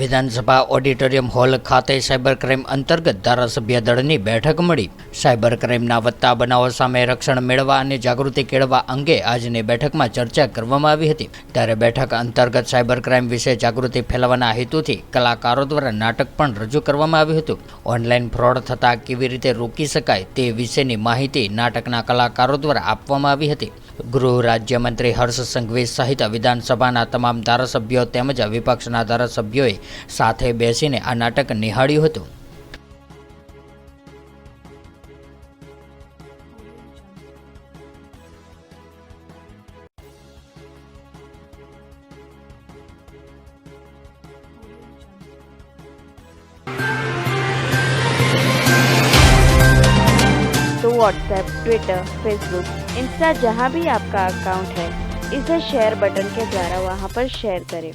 વિધાનસભા auditorium hall ખાતે cyber crime અંતર્ગત ધારાસભ્ય દળની બેઠક મળી। સાયબર ક્રાઇમના વધતા બનાવો સામે રક્ષણ મેળવવા અને જાગૃતિ કેળવવા અંગે આજની બેઠકમાં ચર્ચા કરવામાં આવી હતી। ત્યારે બેઠક અંતર્ગત સાયબર ક્રાઇમ વિશે જાગૃતિ ફેલાવવાના હેતુથી કલાકારો દ્વારા નાટક પણ રજૂ કરવામાં આવ્યું હતું। ઓનલાઈન ફ્રોડ થતાં કેવી રીતે રોકી શકાય તે વિશેની માહિતી નાટકના કલાકારો દ્વારા આપવામાં આવી હતી। ગૃહ રાજ્યમંત્રી હર્ષ સંઘવી સહિત વિધાનસભાના તમામ ધારાસભ્યો તેમજ વિપક્ષના ધારાસભ્યોએ સાથે બેસીને આ નાટક નિહાળ્યું હતું। तो व्हाट्सएप, ट्विटर, फेसबुक, इंस्टा जहाँ भी आपका अकाउंट है, इसे शेयर बटन के द्वारा वहाँ पर शेयर करें।